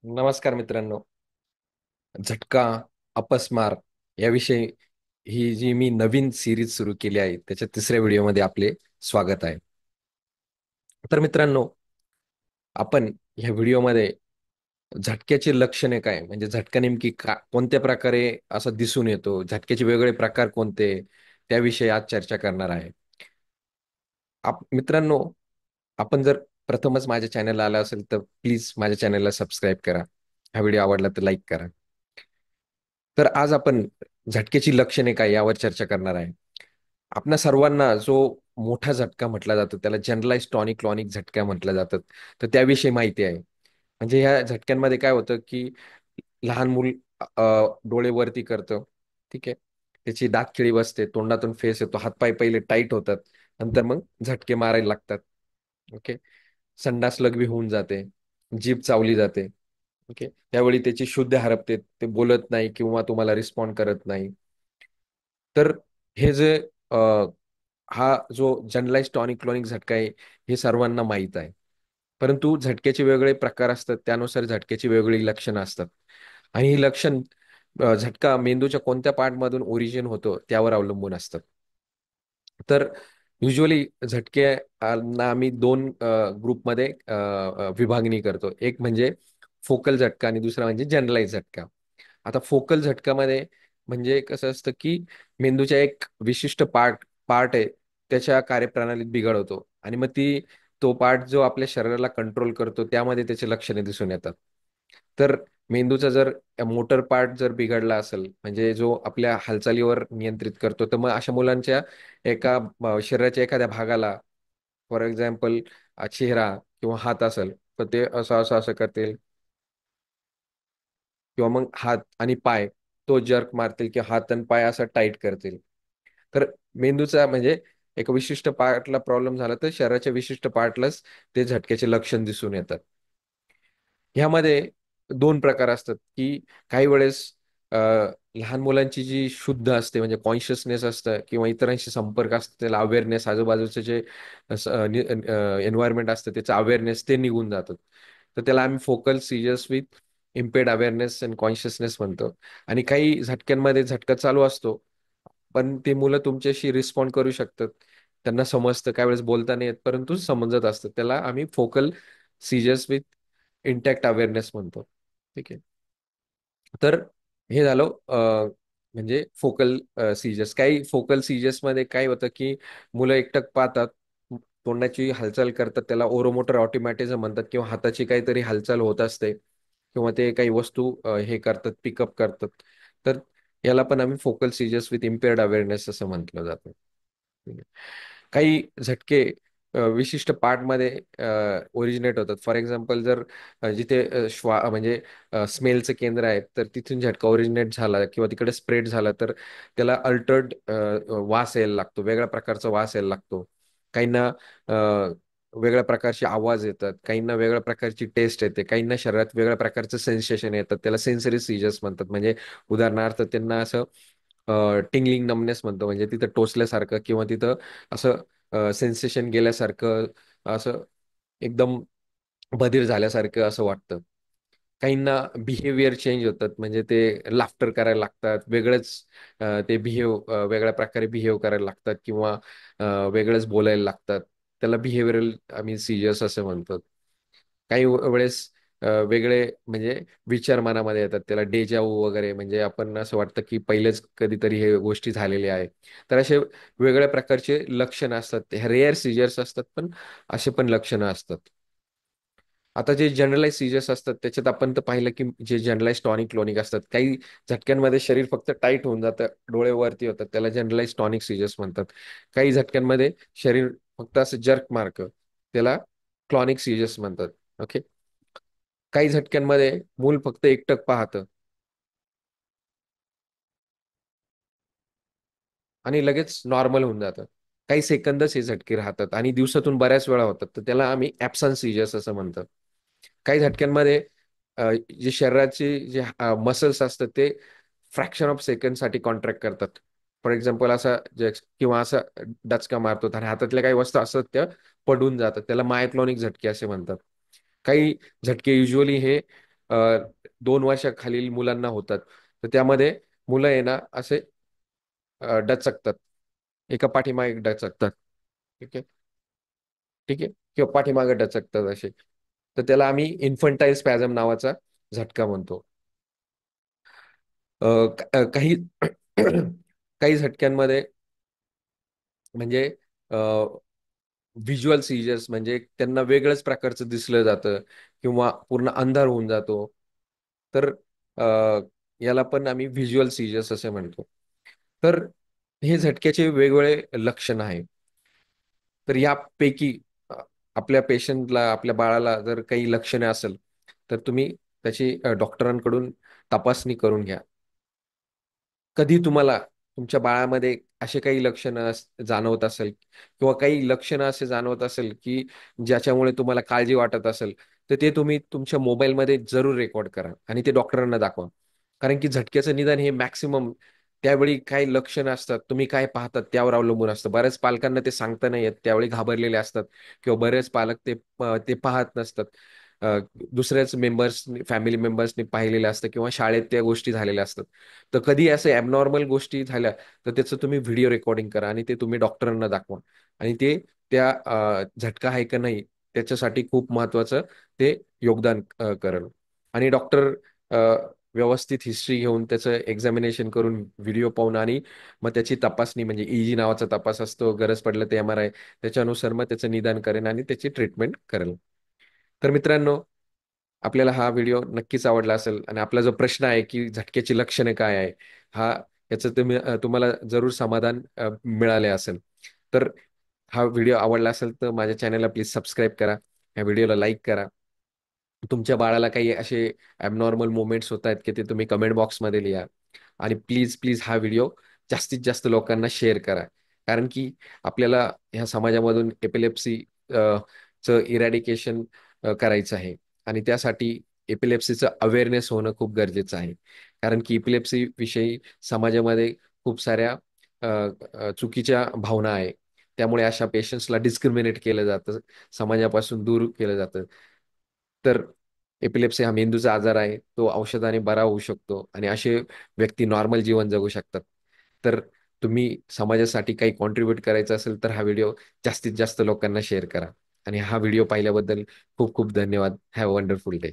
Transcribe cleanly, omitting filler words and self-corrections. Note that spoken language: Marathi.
नमस्कार मित्रांनो. झटका, अपस्मार याविषयी ही जी मी नवीन सिरीज सुरू केली आहे त्याच्या तिसऱ्या व्हिडिओमध्ये आपले स्वागत आहे. तर मित्रांनो, आपण ह्या व्हिडिओमध्ये झटक्याची लक्षणे काय, म्हणजे झटका नेमकी कोणत्या प्रकारे असा दिसून येतो, झटक्याचे वेगवेगळे प्रकार कोणते, त्याविषयी आज चर्चा करणार आहे. मित्रांनो, आपण जर प्रथमच माझ्या चॅनलला आला असेल तर प्लीज माझ्या चॅनलला सबस्क्राईब करा. हा व्हिडिओ आवडला तर लाईक करा. तर आज आपण झटक्याची लक्षणे काय यावर चर्चा करणार आहे. आपल्या सर्वांना जो मोठा झटका म्हटला जातो त्याला जनरलाइज टॉनिक क्लॉनिक झटका म्हटलं जातात. तर त्याविषयी माहिती आहे. म्हणजे ह्या झटक्यांमध्ये काय होतं की लहान मूल डोळे वरती करतं. ठीक आहे. त्याची दात खिळी बसते, तोंडातून फेस येतो, हातपाय पहिले टाईट होतात, नंतर मग झटके मारायला लागतात. ओके. संडास लघवी होऊन जाते, जीभ चावली जाते. ओके. त्यावेळी त्याची शुद्ध हरपते, ते बोलत नाही किंवा तुम्हाला रिस्पॉन्ड करत नाही. तर हे जे अ, हा जो जनरलाइज टॉनिक क्लॉनिक झटका आहे, हे सर्वांना माहीत आहे. परंतु झटक्याचे वेगवेगळे प्रकार असतात, त्यानुसार झटक्याची वेगवेगळी लक्षणं असतात. आणि ही लक्षण झटका मेंदूच्या कोणत्या पार्टमधून ओरिजिन होतो त्यावर अवलंबून असतात. तर युजली झटके ना आम्ही दोन ग्रुपमध्ये विभागणी करतो. एक म्हणजे फोकल झटका आणि दुसरा म्हणजे जनरलाइज झटका. आता फोकल झटकामध्ये म्हणजे कसं असतं की मेंदूच्या एक विशिष्ट पार्ट आहे, त्याच्या कार्यप्रणालीत बिघड होतो आणि मग तो पार्ट जो आपल्या शरीराला कंट्रोल करतो त्यामध्ये त्याचे लक्षणे दिसून येतात. तर मेंदूचा जर मोटर पार्ट जर बिघडला असेल, म्हणजे जो आपल्या हालचालीवर नियंत्रित करतो, तर मग अशा मुलांच्या शरीराच्या एखाद्या भागाला, फॉर एक्झाम्पल चेहरा किंवा हात असेल, तर ते असं असं असं करतील किंवा मग हात आणि पाय तो जर्क मारतील किंवा हात आणि पाय असं टाईट करतील. तर मेंदूचा म्हणजे एक विशिष्ट पार्टला प्रॉब्लेम झाला तर शरीराच्या विशिष्ट पार्टलाच ते झटक्याचे लक्षण दिसून येतात. ह्यामध्ये दोन प्रकार असतात की काही वेळेस अ, लहान मुलांची जी शुद्ध असते म्हणजे कॉन्शियसनेस असतं किंवा इतरांशी संपर्क असतो, त्याला अवेअरनेस, आजूबाजूचे जे एन्व्हायरमेंट असतं त्याचं अवेअरनेस ते निघून जातात. तर त्याला आम्ही focal seizures with impaired awareness and consciousness म्हणतो. आणि काही झटक्यांमध्ये झटका चालू असतो, पण ते मुलं तुमच्याशी रिस्पॉन्ड करू शकतात, त्यांना समजतं, काही वेळेस बोलता नाही येत परंतु समजत असतं, त्याला आम्ही focal seizures with intact awareness म्हणतो. ठीक आहे. तर हे झालं म्हणजे फोकल सीजर्स. काही फोकल सीजर्स मध्ये काय होतं की मुलं एकटक पाहतात, तोंडाची हालचाल करतात, त्याला ओरोमोटर ऑटोमॅटिझम म्हणतात, किंवा हाताची काहीतरी हालचाल होत असते किंवा ते काही वस्तू हे करतात, पिकअप करतात. तर याला पण आम्ही focal seizures with impaired awareness असं म्हटलं जातं. काही झटके विशिष्ट पार्टमध्ये ओरिजिनेट होतात. फॉर एक्झाम्पल जर जिथे म्हणजे स्मेलचं केंद्र आहे, तर तिथून झटका ओरिजिनेट झाला किंवा तिकडे स्प्रेड झाला तर त्याला अल्टर्ड वास यायला लागतो, वेगळ्या प्रकारचा वास यायला लागतो. काहींना वेगळ्या प्रकारचे आवाज येतात, काहींना वेगळ्या प्रकारची टेस्ट येते, काहींना शरीरात वेगळ्या प्रकारचं सेन्सेशन येतात, त्याला सेन्सरी सीजर्स म्हणतात. म्हणजे उदाहरणार्थ त्यांना असं टिंगलिंग नमनेस म्हणतो, म्हणजे तिथं टोचल्यासारखं किंवा तिथं असं सेन्सेशन गेल्यासारखं, असं एकदम बधीर झाल्यासारखं असं वाटतं. काहींना बिहेवियर चेंज होतात, म्हणजे ते लाफ्टर करायला लागतात, ते वेगळ्या प्रकारे बिहेव करायला लागतात किंवा वेगळंच बोलायला लागतात. त्याला बिहेवियरल आम्ही सीजर्स असं म्हणतो. काही वेळेस वेगळे म्हणजे विचार मनामध्ये येतात, त्याला डेजावू वगैरे, म्हणजे आपण असं वाटतं की पहिलेच कधीतरी हे गोष्टी झालेल्या आहे. तर असे वेगळ्या प्रकारचे लक्षणं असतात, हे रेअर सीजर्स असतात, पण असे पण लक्षणं असतात. आता जे जनरलाइज सीजर्स असतात त्याच्यात आपण तर पाहिलं की जे जनरलाइज टॉनिक क्लोनिक असतात, काही झटक्यांमध्ये शरीर फक्त टाईट होऊन जातं, डोळे वरती होतात, त्याला जनरलाइज टॉनिक सीजर्स म्हणतात. काही झटक्यांमध्ये शरीर फक्त असं जर्क मारक, त्याला क्लॉनिक सीजर्स म्हणतात. ओके. काही झटक्यांमध्ये मूल फक्त एकटक पाहतं आणि लगेच नॉर्मल होऊन जातं. काही सेकंदच हे झटके राहतात आणि दिवसातून बऱ्याच वेळा होतात, तर त्याला आम्ही ऍबसन्स सीजर्स असं म्हणतो. काही झटक्यांमध्ये जे शरीराचे जे मसल्स असतात ते फ्रॅक्शन ऑफ सेकंड साठी कॉन्ट्रॅक्ट करतात. फॉर एक्झाम्पल किंवा असा डचका मारतो आणि हातातल्या काही वस्तू असतात त्या पडून जातात, त्याला मायक्लॉनिक झटके असे म्हणतात. काही झटके युजली हे 2 वर्षाखालील मुलांना होतात. तर त्यामध्ये मुलं आहे ना असे डचकतात, एका पाठीमागे एक डचकतात. ठीक आहे. ठीक आहे. किंवा पाठीमागे डचकतात असे. तर त्याला आम्ही इन्फंटाईल स्पॅझम नावाचा झटका म्हणतो. काही काही झटक्यांमध्ये म्हणजे व्हिज्युअल सीजर्स, म्हणजे त्यांना वेगळंच प्रकारचं दिसलं जातं किंवा पूर्ण अंधार होऊन जातो. तर अ, याला पण आम्ही व्हिज्युअल सीजर्स असे म्हणतो. तर हे झटक्याचे वेगवेगळे लक्षण आहे. तर यापैकी अ, आपल्या पेशंटला, आपल्या बाळाला जर काही लक्षणे असेल तर तुम्ही त्याची डॉक्टरांकडून तपासणी करून घ्या. कधी तुम्हाला तुमच्या बाळामध्ये असे काही लक्षणं जाणवत असेल किंवा काही लक्षणं असे जाणवत असेल की ज्याच्यामुळे तुम्हाला काळजी वाटत असेल, तर ते तुम्ही तुमच्या मोबाईलमध्ये जरूर रेकॉर्ड करा आणि ते डॉक्टरांना दाखवा. कारण की झटक्याचं निदान हे मॅक्सिमम त्यावेळी काय लक्षणं असतात, तुम्ही काय पाहतात त्यावर अवलंबून असतं. बऱ्याच पालकांना ते सांगता नाही येत, त्यावेळी घाबरलेले असतात किंवा बरेच पालक ते पाहत नसतात. अ, दुसऱ्याच फॅमिली मेंबर्सनी पाहिलेलं असतं किंवा शाळेत त्या गोष्टी झालेल्या असतात. तर कधी असे ॲबनॉर्मल गोष्टी झाल्या तर त्याचं तुम्ही व्हिडिओ रेकॉर्डिंग करा आणि ते तुम्ही डॉक्टरांना दाखवा. आणि ते त्या झटका आहे का नाही त्याच्यासाठी खूप महत्वाचं ते योगदान करेल. आणि डॉक्टर व्यवस्थित हिस्ट्री घेऊन त्याचं एक्झामिनेशन करून व्हिडिओ पाहून आणि मग त्याची तपासणी, म्हणजे ईजी नावाचा तपास असतो, गरज पडलं ते MRI, त्याच्यानुसार मग त्याचं निदान करेन आणि त्याची ट्रीटमेंट करेल. तर मित्रांनो, आपल्याला हा व्हिडिओ नक्कीच आवडला असेल आणि आपला जो प्रश्न आहे की झटक्याची लक्षणे काय आहे, हा याचं तुम्हाला जरूर समाधान मिळाले असेल. तर हा व्हिडिओ आवडला असेल तर माझ्या चॅनलला प्लीज सबस्क्राईब करा, या व्हिडिओला लाईक करा. तुमच्या बाळाला काही असे ॲबनॉर्मल मुवमेंट्स होत आहेत की ते तुम्ही कमेंट बॉक्समध्ये लिहा. आणि प्लीज प्लीज हा व्हिडिओ जास्तीत जास्त लोकांना शेअर करा. कारण की आपल्याला ह्या समाजामधून एपिलेप्सी चं इरॅडिकेशन करायचं आहे. आणि त्यासाठी एपिलेप्सीचं अवेअरनेस होणं खूप गरजेचं आहे. कारण की एपिलेप्सी विषयी समाजामध्ये खूप साऱ्या अ, चुकीच्या भावना आहे. त्यामुळे अशा पेशंट्सला डिस्क्रिमिनेट केलं जातं, समाजापासून दूर केलं जातं. तर एपिलेप्सी हा मेंदूचा आजार आहे, तो औषधाने बरा होऊ शकतो आणि असे व्यक्ती नॉर्मल जीवन जगू शकतात. तर तुम्ही समाजासाठी काही कॉन्ट्रीब्यूट करायचं असेल तर हा व्हिडिओ जास्तीत जास्त लोकांना शेअर करा. आणि हा व्हिडिओ पाहिल्याबद्दल खूप खूप धन्यवाद. Have a wonderful day.